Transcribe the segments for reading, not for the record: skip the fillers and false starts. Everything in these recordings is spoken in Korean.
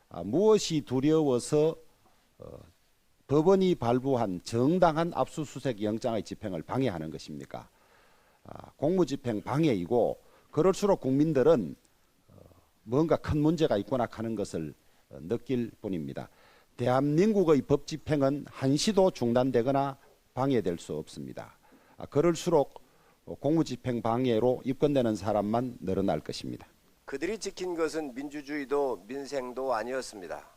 무엇이 두려워서 법원이 발부한 정당한 압수수색 영장의 집행을 방해하는 것입니까? 공무집행 방해이고, 그럴수록 국민들은 뭔가 큰 문제가 있구나 하는 것을 느낄 뿐입니다. 대한민국의 법 집행은 한시도 중단되거나 방해될 수 없습니다. 그럴수록 공무집행 방해로 입건되는 사람만 늘어날 것입니다. 그들이 지킨 것은 민주주의도 민생도 아니었습니다.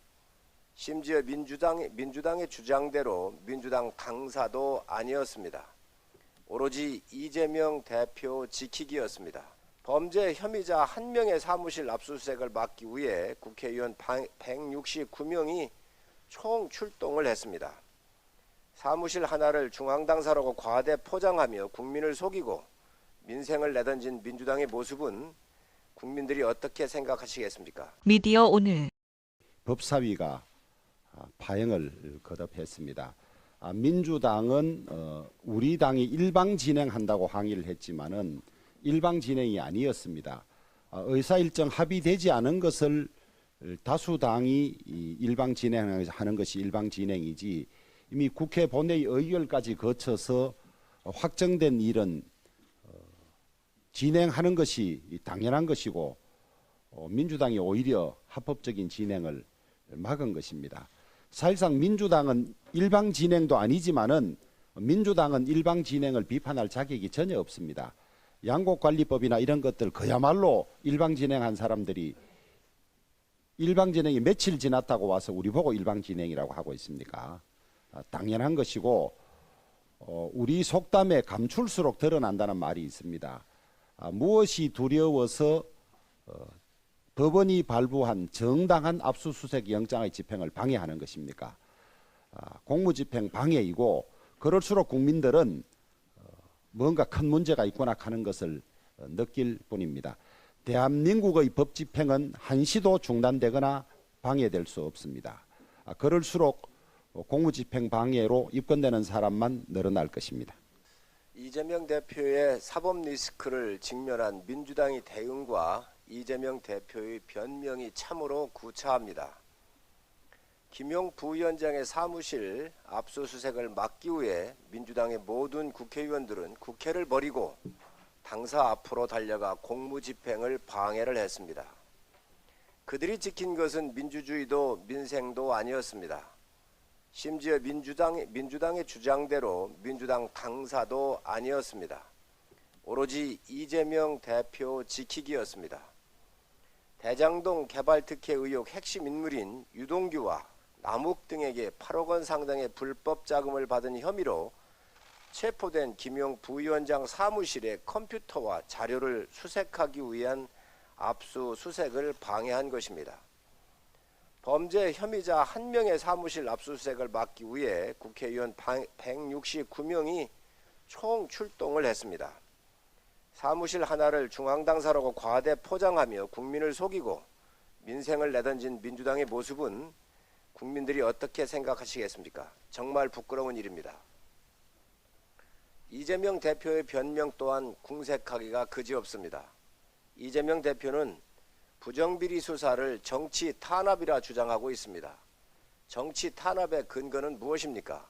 심지어 민주당의 주장대로 민주당 당사도 아니었습니다. 오로지 이재명 대표 지키기였습니다. 범죄 혐의자 한 명의 사무실 압수수색을 막기 위해 국회의원 169명이 총 출동을 했습니다. 사무실 하나를 중앙당사라고 과대 포장하며 국민을 속이고 민생을 내던진 민주당의 모습은 국민들이 어떻게 생각하시겠습니까? 미디어 오늘 법사위가 파행을 거듭했습니다. 민주당은 우리 당이 일방 진행한다고 항의를 했지만은 일방 진행이 아니었습니다. 의사일정 합의되지 않은 것을 다수당이 일방 진행하는 것이 일방 진행이지, 이미 국회 본회의 의결까지 거쳐서 확정된 일은 진행하는 것이 당연한 것이고, 민주당이 오히려 합법적인 진행을 막은 것입니다. 사실상 민주당은 일방 진행도 아니지만은 민주당은 일방 진행을 비판할 자격이 전혀 없습니다. 양곡관리법이나 이런 것들 그야말로 일방 진행한 사람들이 일방 진행이 며칠 지났다고 와서 우리 보고 일방 진행이라고 하고 있습니까? 당연한 것이고, 우리 속담에 감출수록 드러난다는 말이 있습니다. 무엇이 두려워서 법원이 발부한 정당한 압수수색 영장의 집행을 방해하는 것입니까? 공무집행 방해이고, 그럴수록 국민들은 뭔가 큰 문제가 있구나 하는 것을 느낄 뿐입니다. 대한민국의 법 집행은 한시도 중단되거나 방해될 수 없습니다. 그럴수록 공무집행 방해로 입건되는 사람만 늘어날 것입니다. 이재명 대표의 사법 리스크를 직면한 민주당의 대응과 이재명 대표의 변명이 참으로 구차합니다. 김용 부위원장의 사무실 압수수색을 막기 위해 민주당의 모든 국회의원들은 국회를 버리고 당사 앞으로 달려가 공무집행을 방해를 했습니다. 그들이 지킨 것은 민주주의도 민생도 아니었습니다. 심지어 민주당의 주장대로 민주당 당사도 아니었습니다. 오로지 이재명 대표 지키기였습니다. 대장동 개발특혜 의혹 핵심 인물인 유동규와 남욱 등에게 8억 원 상당의 불법 자금을 받은 혐의로 체포된 김용 부위원장 사무실의 컴퓨터와 자료를 수색하기 위한 압수수색을 방해한 것입니다. 범죄 혐의자 한 명의 사무실 압수수색을 막기 위해 국회의원 169명이 총 출동을 했습니다. 사무실 하나를 중앙당사라고 과대 포장하며 국민을 속이고 민생을 내던진 민주당의 모습은 국민들이 어떻게 생각하시겠습니까? 정말 부끄러운 일입니다. 이재명 대표의 변명 또한 궁색하기가 그지없습니다. 이재명 대표는 부정비리 수사를 정치 탄압이라 주장하고 있습니다. 정치 탄압의 근거는 무엇입니까?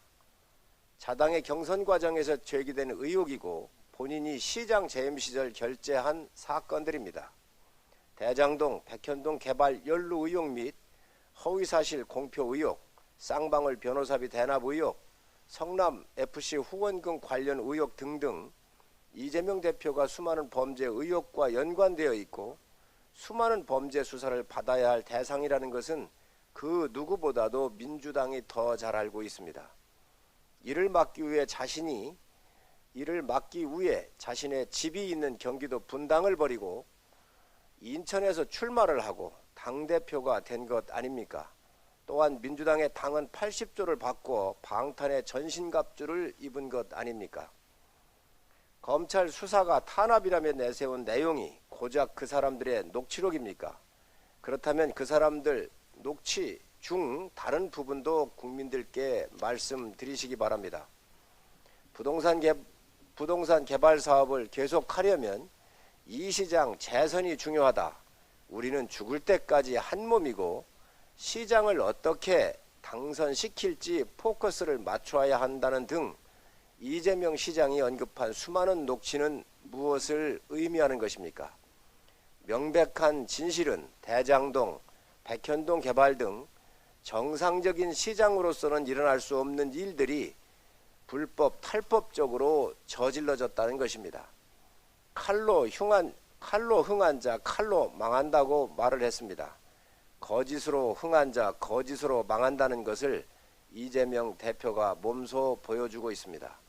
자당의 경선 과정에서 제기된 의혹이고 본인이 시장 재임 시절 결재한 사건들입니다. 대장동, 백현동 개발 연루 의혹 및 허위사실 공표 의혹, 쌍방울 변호사비 대납 의혹, 성남FC 후원금 관련 의혹 등등 이재명 대표가 수많은 범죄 의혹과 연관되어 있고 수많은 범죄 수사를 받아야 할 대상이라는 것은 그 누구보다도 민주당이 더 잘 알고 있습니다. 이를 막기 위해 자신의 집이 있는 경기도 분당을 버리고 인천에서 출마를 하고 당대표가 된 것 아닙니까? 또한 민주당의 당헌 80조를 바꿔 방탄의 전신갑주를 입은 것 아닙니까? 검찰 수사가 탄압이라며 내세운 내용이 고작 그 사람들의 녹취록입니까? 그렇다면 그 사람들 녹취 중 다른 부분도 국민들께 말씀드리시기 바랍니다. 부동산 개발 사업을 계속하려면 이 시장 재선이 중요하다. 우리는 죽을 때까지 한 몸이고 시장을 어떻게 당선시킬지 포커스를 맞춰야 한다는 등 이재명 시장이 언급한 수많은 녹취는 무엇을 의미하는 것입니까? 명백한 진실은 대장동, 백현동 개발 등 정상적인 시장으로서는 일어날 수 없는 일들이 불법 탈법적으로 저질러졌다는 것입니다. 칼로 흥한 자 칼로 망한다고 말을 했습니다. 거짓으로 흥한 자 거짓으로 망한다는 것을 이재명 대표가 몸소 보여주고 있습니다.